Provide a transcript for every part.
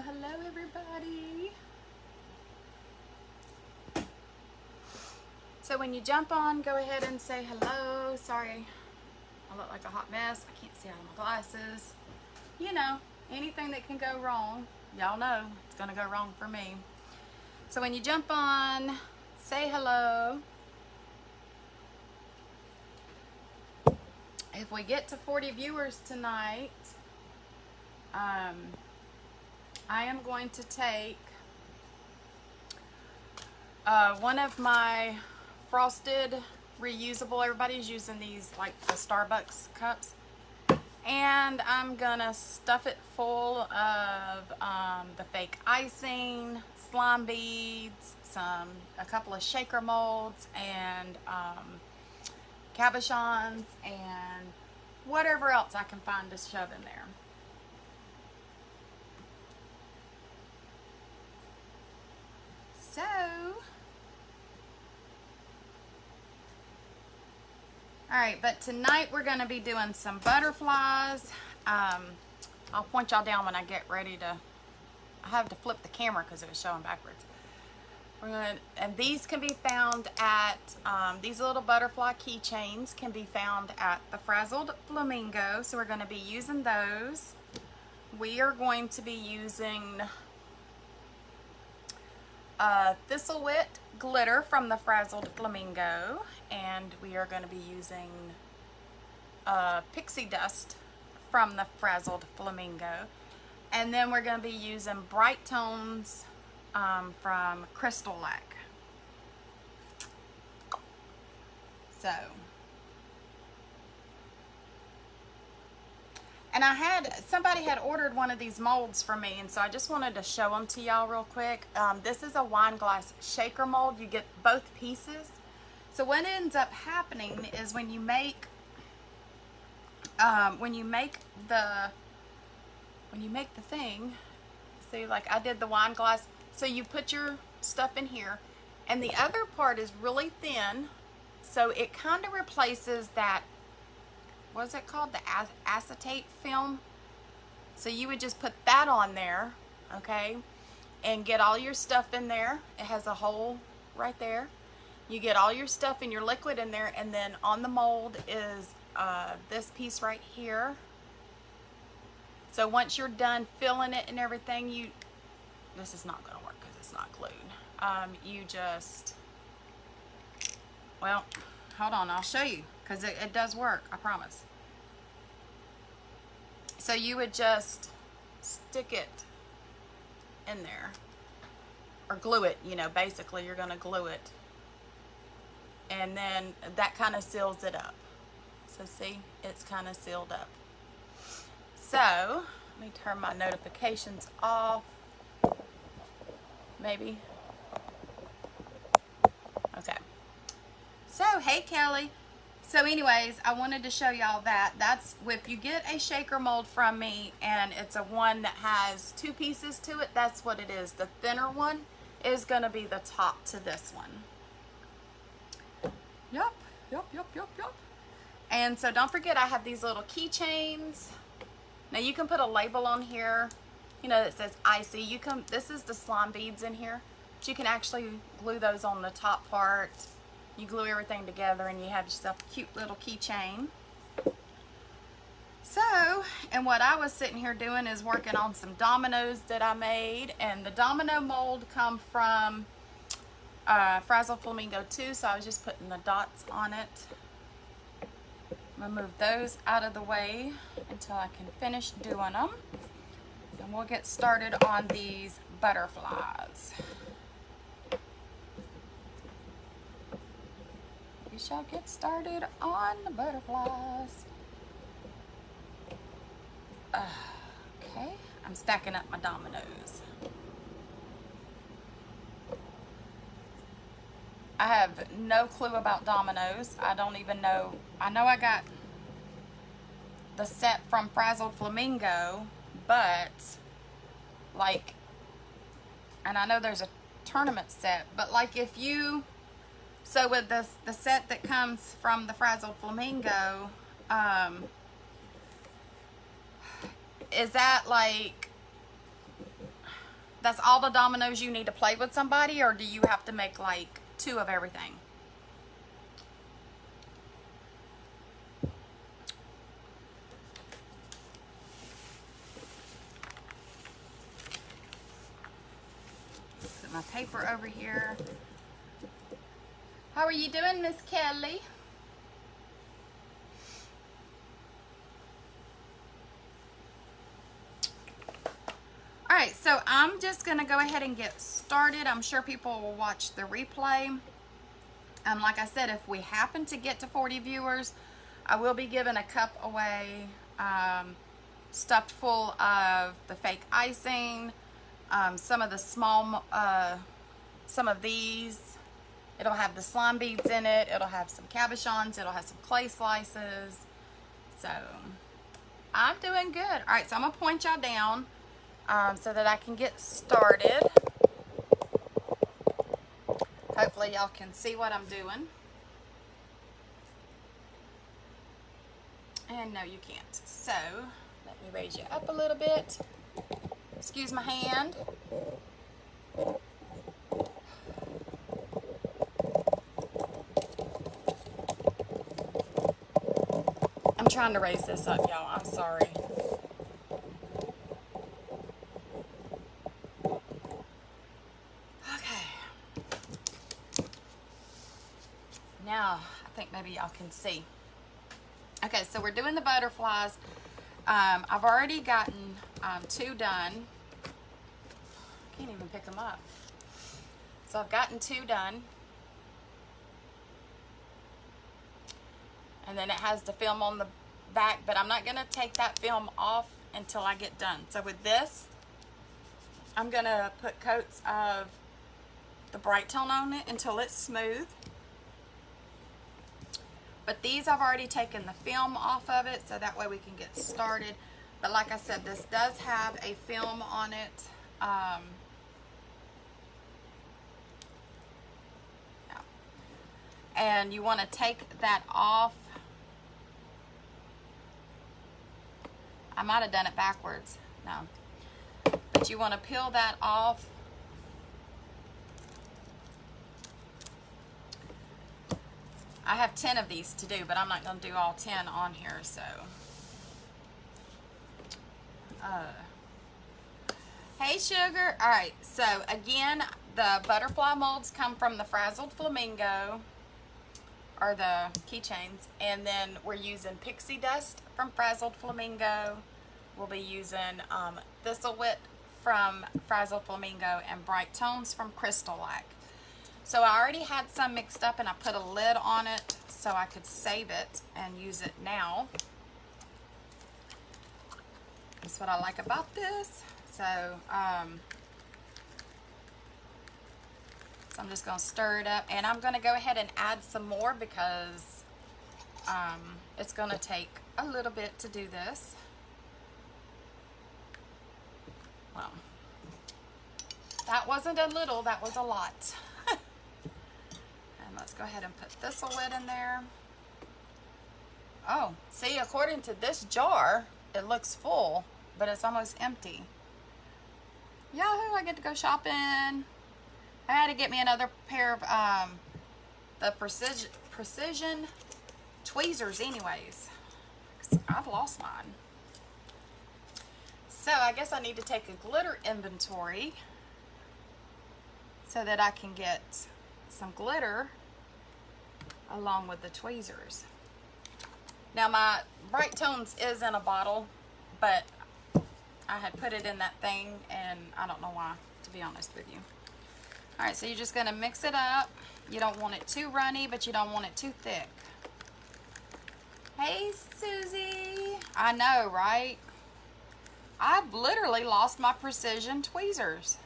Hello everybody. So when you jump on, go ahead and say hello. Sorry, I look like a hot mess. I can't see out of my glasses. You know, anything that can go wrong, y'all know it's gonna go wrong for me. So when you jump on, say hello. If we get to 40 viewers tonight, I am going to take one of my frosted reusable, everybody's using these like the Starbucks cups, and I'm gonna stuff it full of the fake icing, slime beads, a couple of shaker molds, and cabochons, and whatever else I can find to shove in there. So, alright, but tonight we're going to be doing some butterflies. I'll point y'all down when I get ready to, I have to flip the camera because it was showing backwards. And these can be found at, these little butterfly keychains can be found at the Frazzled Flamingo. So we're going to be using those. We are going to be using Thistlewit glitter from the Frazzled Flamingo, and we are going to be using pixie dust from the Frazzled Flamingo, and then we're going to be using bright tones from Crystal Lac. So, and somebody had ordered one of these molds for me, and so I just wanted to show them to y'all real quick. This is a wine glass shaker mold. You get both pieces. So what ends up happening is when you make the thing, see, like I did the wine glass. So you put your stuff in here, and the other part is really thin, so it kind of replaces that. What is it called? The acetate film. So you would just put that on there, okay, and get all your stuff in there. It has a hole right there. You get all your stuff in your liquid in there, and then on the mold is this piece right here. So once you're done filling it and everything, this is not going to work because it's not glued. You just, well, hold on, I'll show you. Because it does work, I promise. So you would just stick it in there. Or glue it, you know, basically you're going to glue it. And then that kind of seals it up. So see, it's kind of sealed up. So, let me turn my notifications off. Maybe. Okay. So, hey Kelly. So anyways, I wanted to show y'all that. That's, if you get a shaker mold from me and it's a one that has two pieces to it, that's what it is. The thinner one is going to be the top to this one. Yup. And so don't forget, I have these little keychains. Now you can put a label on here, you know, that says icy. This is the slime beads in here, but you can actually glue those on the top part. You glue everything together and you have yourself a cute little keychain. So, and what I was sitting here doing is working on some dominoes that I made. And the domino mold come from Frazzled Flamingo too, so I was just putting the dots on it. I'm going to move those out of the way until I can finish doing them. And we'll get started on these butterflies. We shall get started on the butterflies. Okay, I'm stacking up my dominoes. I have no clue about dominoes. I don't even know. I know I got the set from Frazzled Flamingo, but like, and I know there's a tournament set, but like if you, so with the set that comes from the Frazzled Flamingo, is that like, that's all the dominoes you need to play with somebody, or do you have to make like 2 of everything? Put my paper over here. How are you doing, Miss Kelly? All right, so I'm just gonna go ahead and get started. I'm sure people will watch the replay. Like I said, if we happen to get to 40 viewers, I will be giving a cup away, stuffed full of the fake icing, some of the small, some of these. It'll have the slime beads in it. It'll have some cabochons. It'll have some clay slices. So I'm doing good. All right, so I'm gonna point y'all down so that I can get started. Hopefully y'all can see what I'm doing. And no, you can't. So let me raise you up a little bit. Excuse my hand. I'm trying to raise this up, y'all. I'm sorry. Okay. Now, I think maybe y'all can see. Okay, so we're doing the butterflies. I've already gotten 2 done. Can't even pick them up. So I've gotten 2 done. And then it has the film on the back, but I'm not gonna take that film off until I get done. So with this, I'm gonna put coats of the bright tone on it until it's smooth. But these I've already taken the film off of it, so that way we can get started. But like I said, this does have a film on it. Yeah. And you want to take that off. I might have done it backwards. No. But you want to peel that off. I have 10 of these to do, but I'm not going to do all 10 on here, so. Hey, sugar. All right, so again, the butterfly molds come from the Frazzled Flamingo, or the keychains, and then we're using pixie dust from Frazzled Flamingo. We'll be using Thistlewood from Frazzled Flamingo and Bright Tones from Acrylic. So I already had some mixed up and I put a lid on it so I could save it and use it now. That's what I like about this. So, so I'm just going to stir it up, and I'm going to go ahead and add some more because it's going to take a little bit to do this. Well, that wasn't a little, that was a lot. And let's go ahead and put Thistlewood in there. Oh, see, according to this jar, it looks full, but it's almost empty. Yahoo, I get to go shopping. I had to get me another pair of the precision tweezers anyways, 'cause I've lost mine. So I guess I need to take a glitter inventory so that I can get some glitter along with the tweezers. Now my Bright Tones is in a bottle, but I had put it in that thing and I don't know why, to be honest with you. All right, so you're just gonna mix it up. You don't want it too runny, but you don't want it too thick. Hey, Susie. I know, right? I've literally lost my precision tweezers.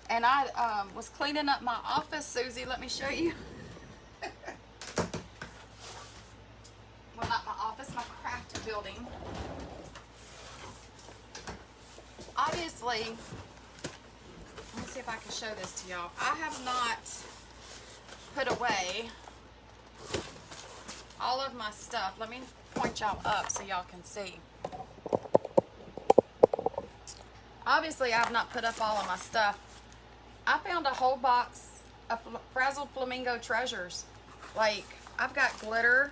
And I was cleaning up my office, Susie. Let me show you. Well, not my office, my craft building. Obviously, let me see if I can show this to y'all. I have not put away all of my stuff. Let me point y'all up so y'all can see. Obviously, I have not put up all of my stuff. I found a whole box of Frazzled Flamingo treasures. Like, I've got glitter.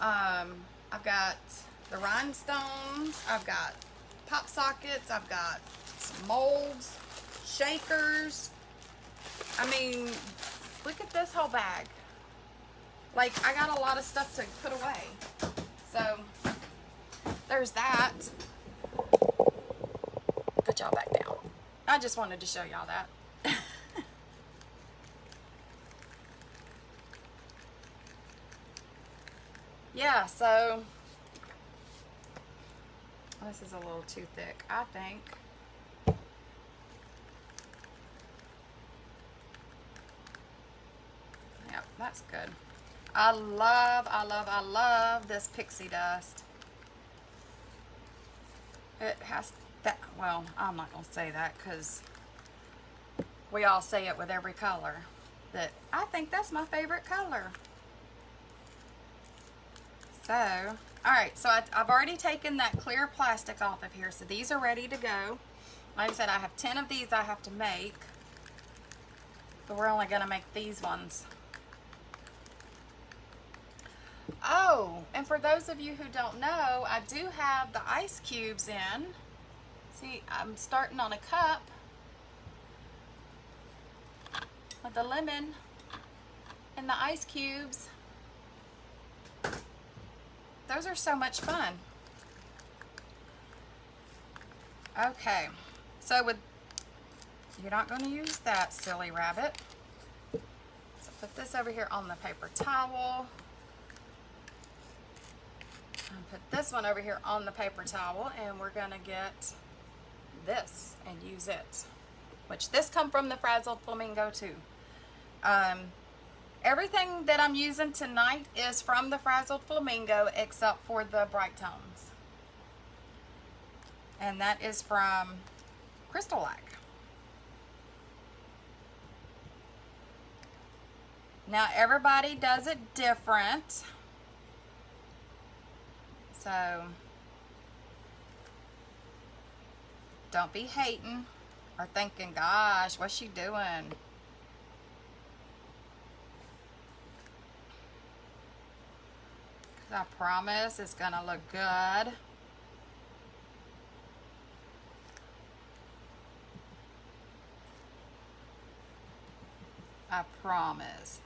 I've got the rhinestones. I've got pop sockets. I've got some molds, shakers. I mean, look at this whole bag. Like, I got a lot of stuff to put away. So, there's that. Put y'all back down. I just wanted to show y'all that. Yeah, so this is a little too thick, I think. Yep, that's good. I love this pixie dust. It has that, well, I'm not going to say that because we all say it with every color. That I think that's my favorite color. So, alright, so I've already taken that clear plastic off of here, so these are ready to go. Like I said, I have 10 of these I have to make, but we're only going to make these ones. Oh, and for those of you who don't know, I do have the ice cubes in. See, I'm starting on a cup with the lemon and the ice cubes. Those are so much fun. Okay, so you're not going to use that, silly rabbit. So put this over here on the paper towel. And put this one over here on the paper towel, and we're going to get this and use it. Which this come from the Frazzled Flamingo too. Everything that I'm using tonight is from the Frazzled Flamingo except for the bright tones. And that is from Acrylic. Now everybody does it different. So don't be hating or thinking, gosh, what's she doing? I promise it's gonna look good. I promise.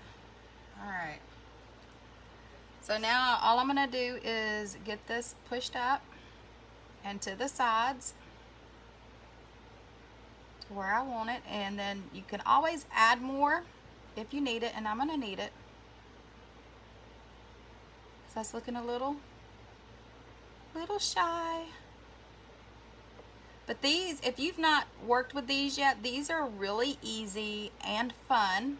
Alright. So now all I'm gonna do is get this pushed up and to the sides to where I want it, and then you can always add more if you need it, and I'm gonna need it. That's looking a little shy. But these, if you've not worked with these yet, these are really easy and fun,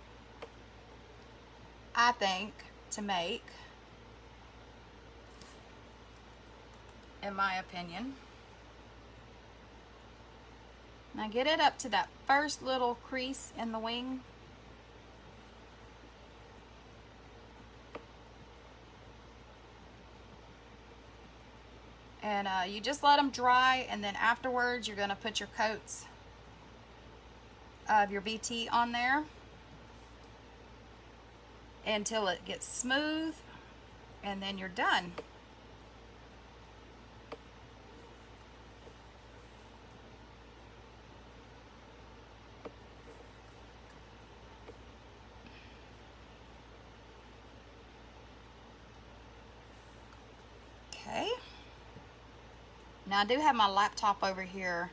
I think, to make, in my opinion. Now get it up to that first little crease in the wing. And you just let them dry, and then afterwards you're going to put your coats of your BT on there until it gets smooth, and then you're done. Okay. Now I do have my laptop over here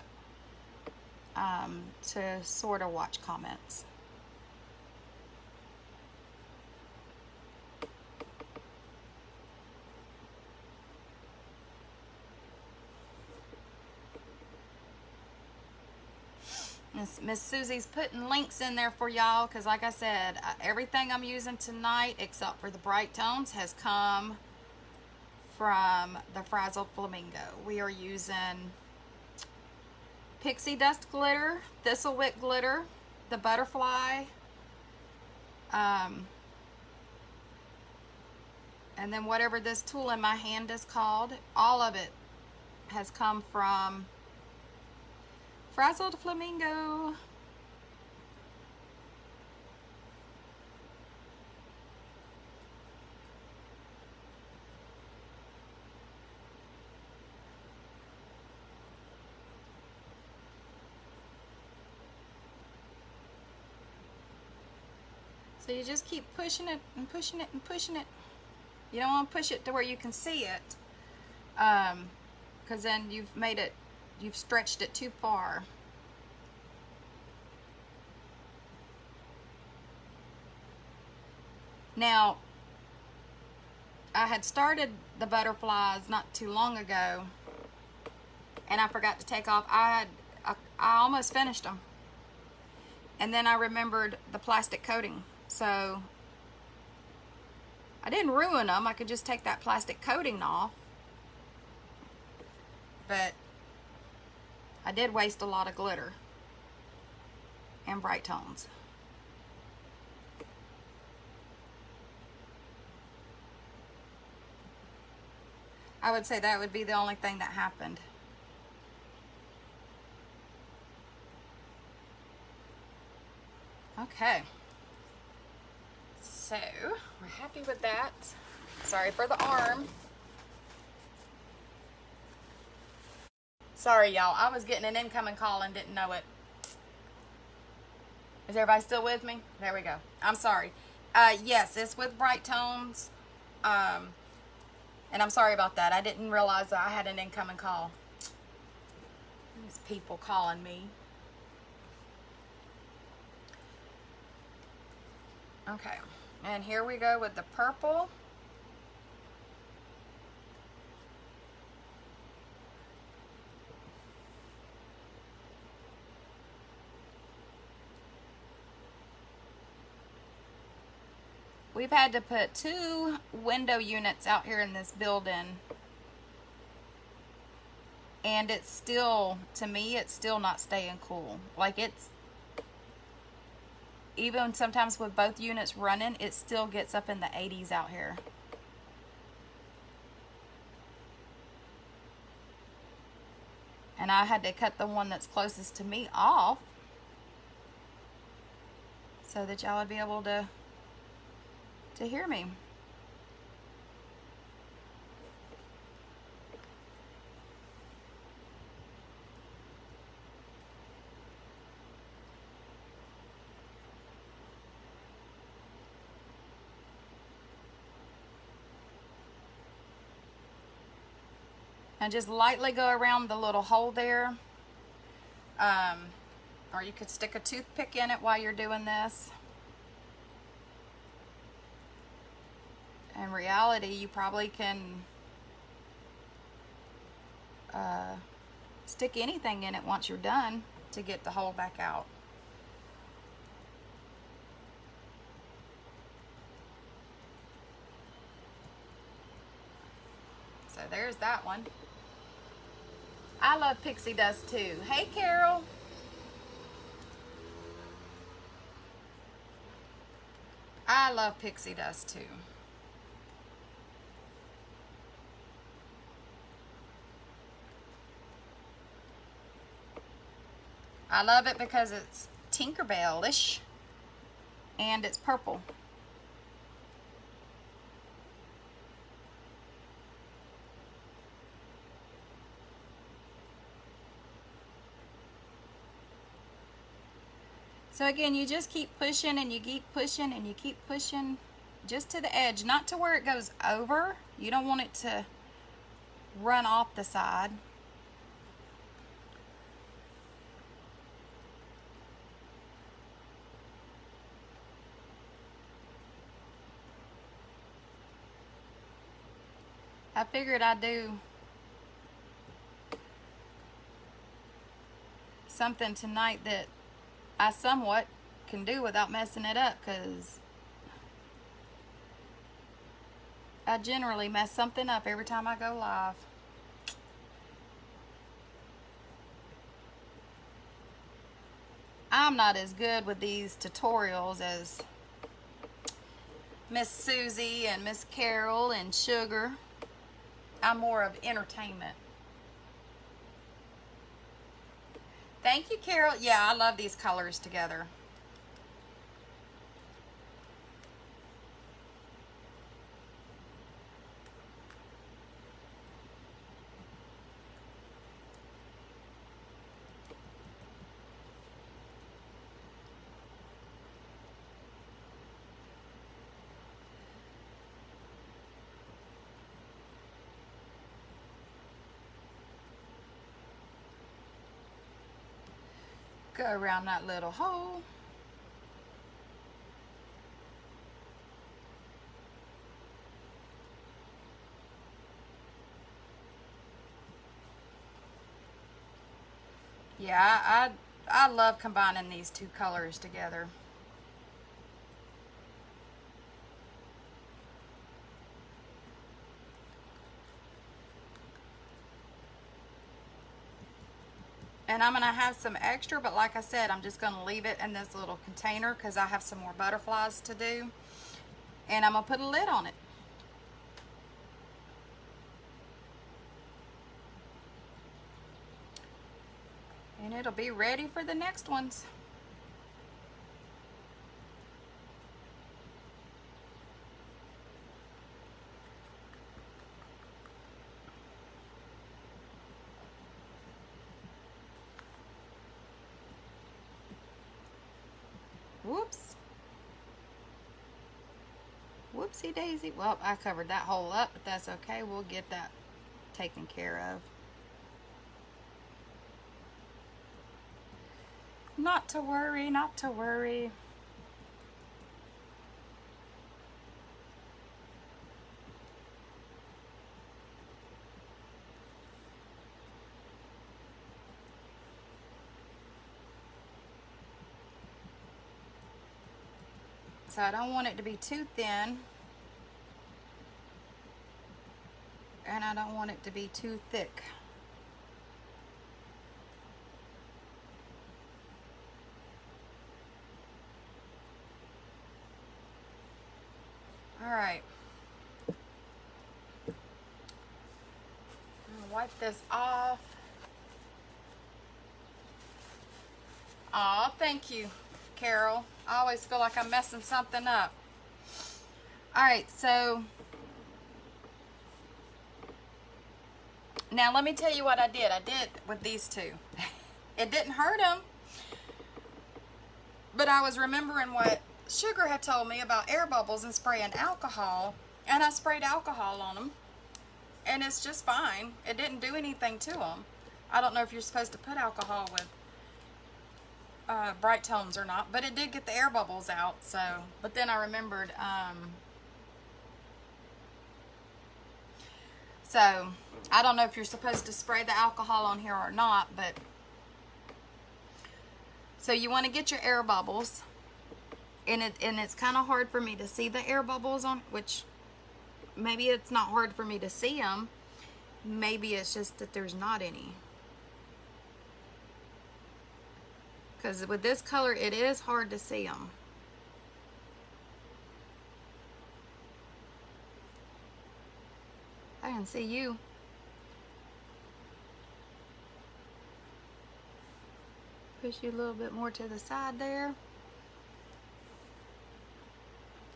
to sort of watch comments. Miss Susie's putting links in there for y'all because, like I said, everything I'm using tonight except for the bright tones has come from the Frazzled Flamingo. We are using pixie dust glitter, thistlewick glitter, the butterfly, and then whatever this tool in my hand is called. All of it has come from Frazzled flamingo. So you just keep pushing it and pushing it and pushing it. You don't want to push it to where you can see it, because then you've stretched it too far. Now, I had started the butterflies not too long ago, and I forgot to take off. I almost finished them, and then I remembered the plastic coating. So I didn't ruin them. I could just take that plastic coating off. But I did waste a lot of glitter and bright tones. I would say that would be the only thing that happened. Okay. So, we're happy with that. Sorry for the arm. Sorry, y'all. I was getting an incoming call and didn't know it. Is everybody still with me? There we go. I'm sorry. Yes, it's with bright tones. And I'm sorry about that. I didn't realize that I had an incoming call. These people calling me. Okay. And here we go with the purple. We've had to put 2 window units out here in this building. And it's still, to me, it's still not staying cool. Like it's, even sometimes with both units running, it still gets up in the 80s out here. And I had to cut the one that's closest to me off so that y'all would be able to hear me. And just lightly go around the little hole there. Or you could stick a toothpick in it while you're doing this. In reality, you probably can stick anything in it once you're done to get the hole back out. So there's that one. I love pixie dust too. Hey, Carol. I love pixie dust too. I love it because it's Tinkerbell-ish and it's purple. So again, you just keep pushing and you keep pushing and you keep pushing just to the edge, not to where it goes over. You don't want it to run off the side. I figured I'd do something tonight that I somewhat can do without messing it up, because I generally mess something up every time I go live. I'm not as good with these tutorials as Miss Susie and Miss Carol and Sugar. I'm more of entertainment. Thank you, Carol. Yeah, I love these colors together. Go around that little hole. Yeah, I love combining these two colors together. And I'm going to have some extra, but like I said, I'm just going to leave it in this little container because I have some more butterflies to do. And I'm going to put a lid on it. And it'll be ready for the next ones. Whoops. Whoopsie daisy. Well, I covered that hole up, but that's okay. We'll get that taken care of. Not to worry, not to worry. So I don't want it to be too thin. And I don't want it to be too thick. All right. I'm gonna wipe this off. Aw, thank you, Carol. I always feel like I'm messing something up. All right, so now let me tell you what I did. I did with these two. It didn't hurt them, but I was remembering what Sugar had told me about air bubbles and spraying alcohol, and I sprayed alcohol on them, and it's just fine. It didn't do anything to them. I don't know if you're supposed to put alcohol with bright tones or not, but it did get the air bubbles out. So, but then I remembered, so I don't know if you're supposed to spray the alcohol on here or not, but so you want to get your air bubbles, and it's kind of hard for me to see the air bubbles on, which maybe it's not hard for me to see them, maybe it's just that there's not any. Because with this color, it is hard to see them. I can see you. Push you a little bit more to the side there.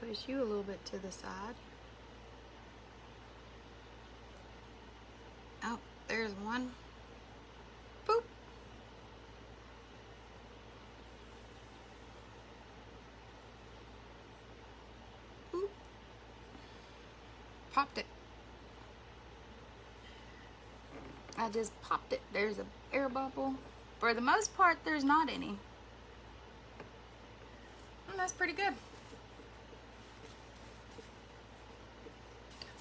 Push you a little bit to the side. Oh, there's one. Boop. Popped it. I just popped it. There's an air bubble. For the most part, there's not any. And that's pretty good.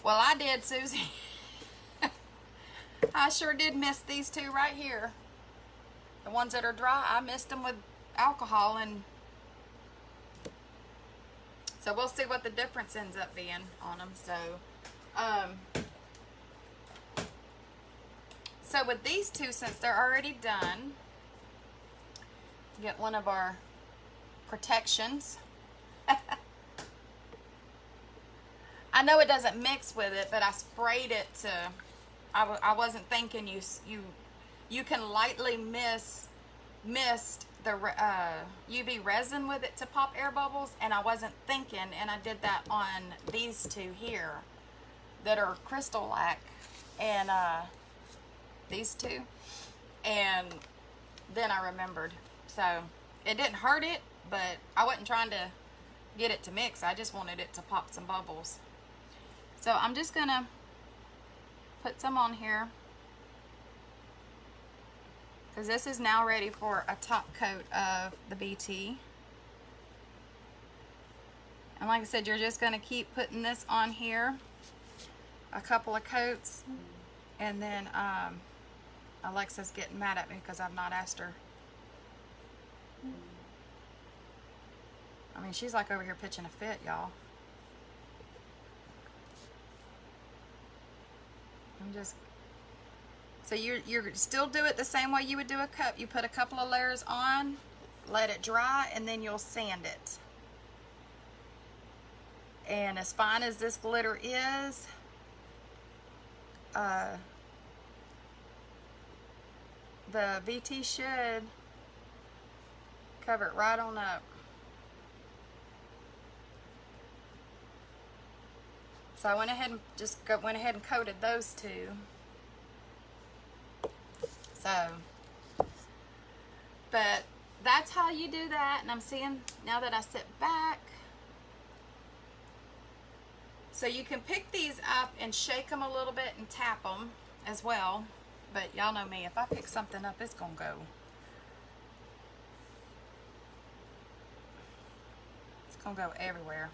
Well, I did, Susie. I sure did miss these two right here. The ones that are dry, I missed them with alcohol, and so we'll see what the difference ends up being on them. So with these two, since they're already done, get one of our protections. I know it doesn't mix with it, but I sprayed it to, I wasn't thinking you can lightly miss mixed the UV resin with it to pop air bubbles, and I wasn't thinking, and I did that on these two here that are crystal lac, and these two, and then I remembered. So it didn't hurt it, but I wasn't trying to get it to mix. I just wanted it to pop some bubbles. So I'm just gonna put some on here, because this is now ready for a top coat of the BT. And like I said, you're just gonna keep putting this on here, a couple of coats, and then Alexa's getting mad at me because I've not asked her. I mean, she's like over here pitching a fit, y'all. So you're still do it the same way you would do a cup. You put a couple of layers on, let it dry, and then you'll sand it. And as fine as this glitter is, the VT should cover it right on up. So I went ahead and went ahead and coated those two. So, but that's how you do that. And I'm seeing now that I sit back. So you can pick these up and shake them a little bit and tap them as well. But y'all know me, if I pick something up, it's gonna go. It's gonna go everywhere.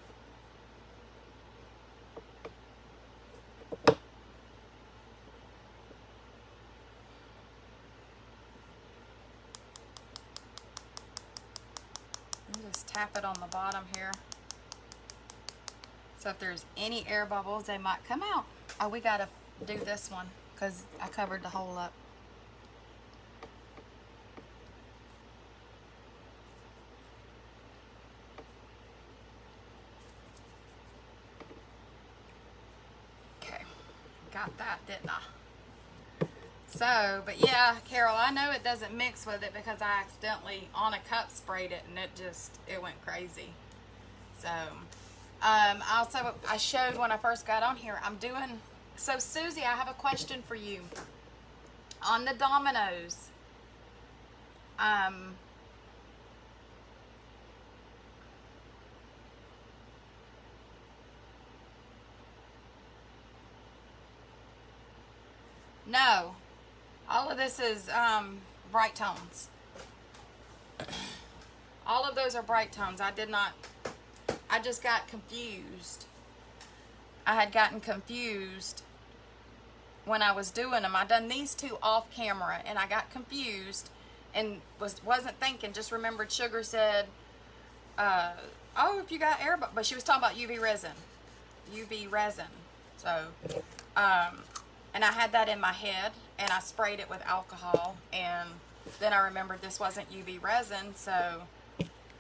Just tap it on the bottom here. So if there's any air bubbles, they might come out. Oh, we gotta do this one because I covered the hole up. Okay, got that, didn't I? So, but yeah, Carol, I know it doesn't mix with it because I accidentally on a cup sprayed it and it went crazy. So, also I showed when I first got on here, so Susie, I have a question for you. On the dominoes, no. All of this is bright tones. All of those are bright tones. I just got confused. I had gotten confused when I was doing them. I done these two off camera and I got confused and wasn't thinking, just remembered Sugar said, oh, if you got air, but she was talking about UV resin. UV resin. So, and I had that in my head, and I sprayed it with alcohol, and then I remembered this wasn't UV resin, so,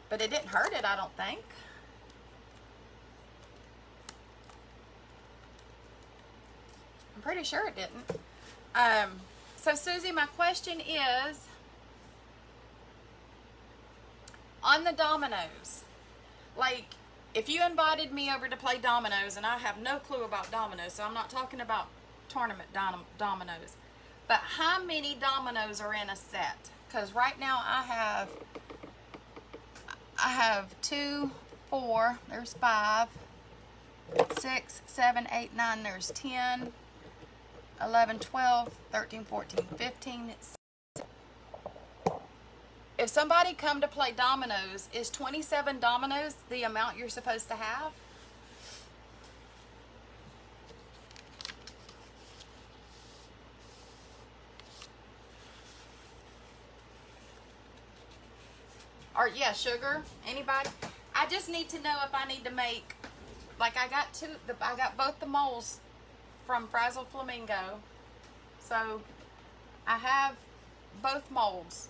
but it didn't hurt it, I don't think. I'm pretty sure it didn't. So Susie, my question is, on the dominoes, like, if you invited me over to play dominoes, and I have no clue about dominoes, so I'm not talking about tournament dominoes, but how many dominoes are in a set? Because right now I have 2, 4, there's 5, 6, 7, 8, 9, there's 10, 11, 12, 13, 14, 15. If somebody come to play dominoes, is 27 dominoes the amount you're supposed to have? Or yeah, Sugar, anybody? I just need to know if I need to make, like I got both the molds from Frazzle Flamingo. So I have both molds.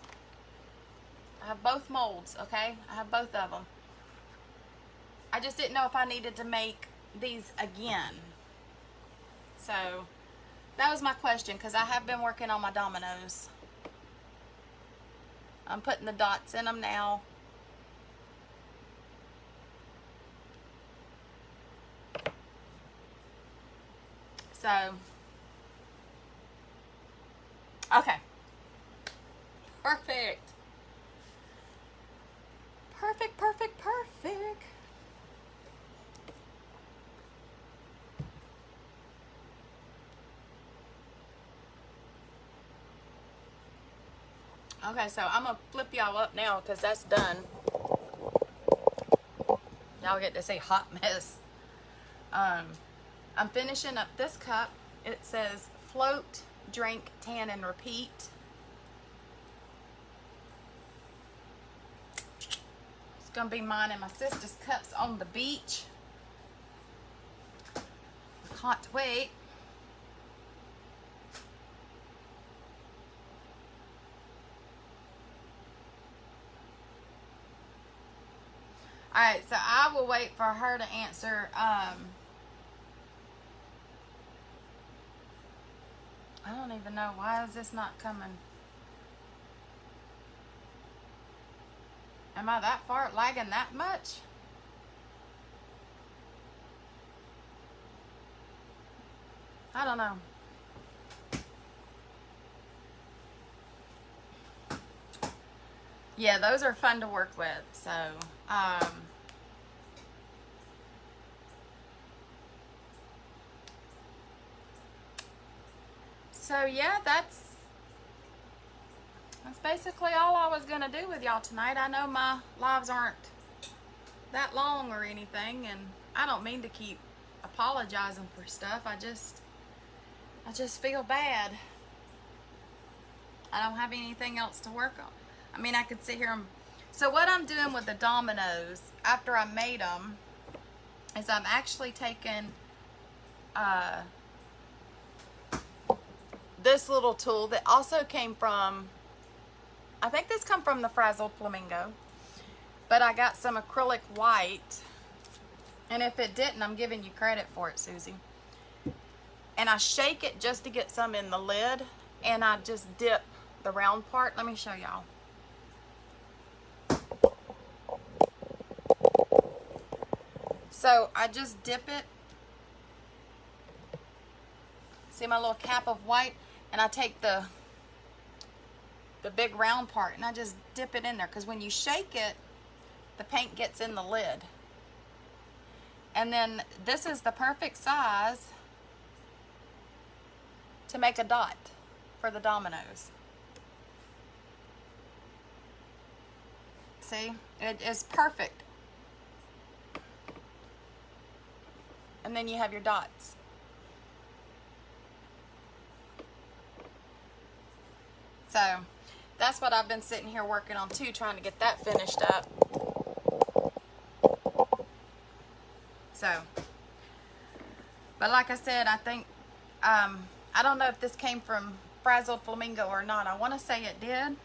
Okay? I have both of them. I just didn't know if I needed to make these again. So that was my question, because I have been working on my dominoes. I'm putting the dots in them now. So, okay. Perfect. Perfect, perfect, perfect. Okay, so I'm going to flip y'all up now because that's done. Y'all get to see hot mess. I'm finishing up this cup. It says float, drink, tan, and repeat. It's going to be mine and my sister's cups on the beach. Can't wait. Alright, so I will wait for her to answer. I don't even know. Why is this not coming? Am I that far lagging that much? I don't know. Yeah, those are fun to work with. So yeah, that's basically all I was gonna do with y'all tonight. I know my lives aren't that long or anything, and I don't mean to keep apologizing for stuff. I just feel bad. I don't have anything else to work on. I mean, I could sit here and... So what I'm doing with the dominoes, after I made them, is I'm actually taking this little tool that also came from... I think this come from the Frazzled Flamingo. But I got some acrylic white. And if it didn't, I'm giving you credit for it, Susie. And I shake it just to get some in the lid. And I just dip the round part. Let me show y'all. So I just dip it. See my little cap of white? And I take the big round part and I just dip it in there. Because when you shake it, the paint gets in the lid. And then this is the perfect size to make a dot for the dominoes. See? It is perfect. And then you have your dots. So that's what I've been sitting here working on too, trying to get that finished up. So, but like I said, I think, I don't know if this came from Frazzled Flamingo or not. I want to say it did.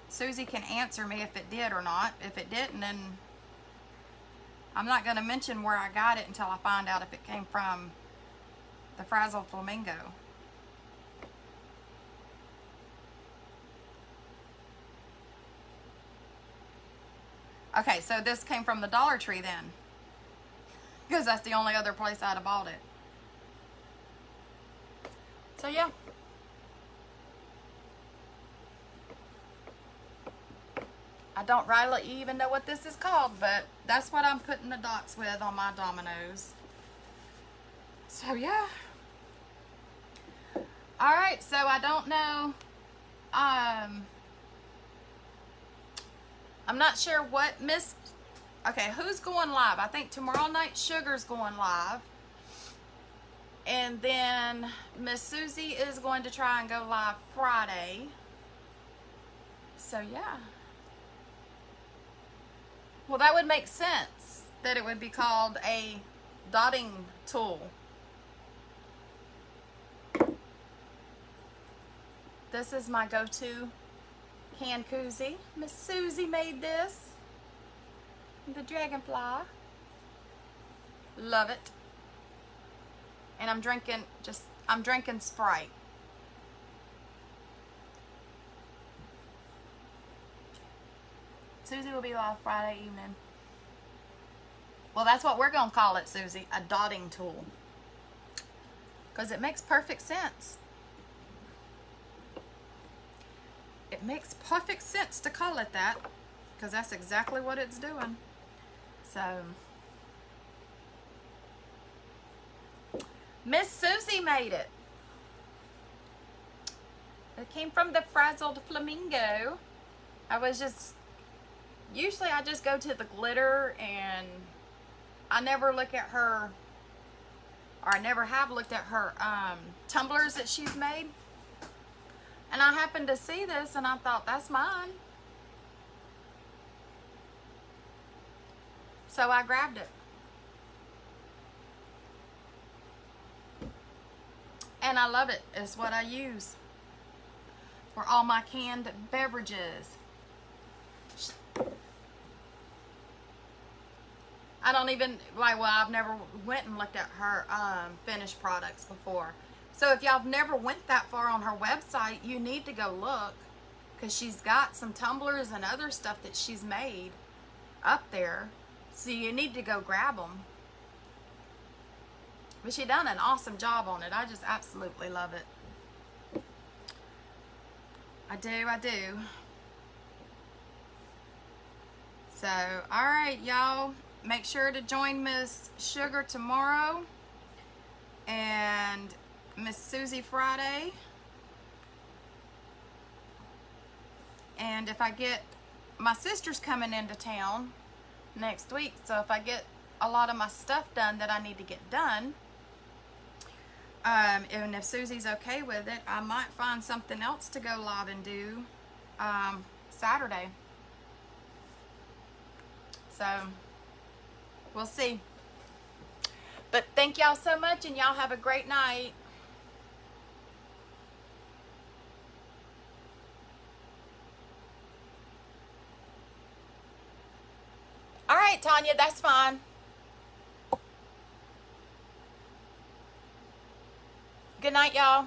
Susie can answer me if it did or not. If it didn't, then I'm not going to mention where I got it until I find out if it came from the Frazzled Flamingo. Okay, so this came from the Dollar Tree then. Because that's the only other place I'd have bought it. So yeah. I don't really even know what this is called, but that's what I'm putting the dots with on my dominoes. So yeah. Alright, so I don't know. I'm not sure what Miss... Okay, who's going live? I think tomorrow night Sugar's going live. And then Miss Susie is going to try and go live Friday. So yeah. Well, that would make sense that it would be called a dotting tool. This is my go-to hand koozie. Miss Susie made this. The dragonfly. Love it. And I'm drinking Sprite. Susie will be live Friday evening. Well, that's what we're going to call it, Susie. A dotting tool. Because it makes perfect sense. It makes perfect sense to call it that. Because that's exactly what it's doing. So, Miss Susie made it. It came from the Frazzled Flamingo. Usually I just go to the glitter, and I never look at her, or I never have looked at her tumblers that she's made. And I happened to see this and I thought, that's mine. So I grabbed it. And I love it. It's what I use for all my canned beverages. I don't even, well, I've never went and looked at her finished products before. So if y'all have never went that far on her website, you need to go look, because she's got some tumblers and other stuff that she's made up there. So you need to go grab them. But she done an awesome job on it. I just absolutely love it. I do. So, all right, y'all. Make sure to join Miss Sugar tomorrow and Miss Susie Friday. And if I get, my sister's coming into town next week, so if I get a lot of my stuff done that I need to get done, and if Susie's okay with it, I might find something else to go live and do Saturday. So we'll see. But thank y'all so much, and y'all have a great night. All right, Tanya, that's fine. Good night, y'all.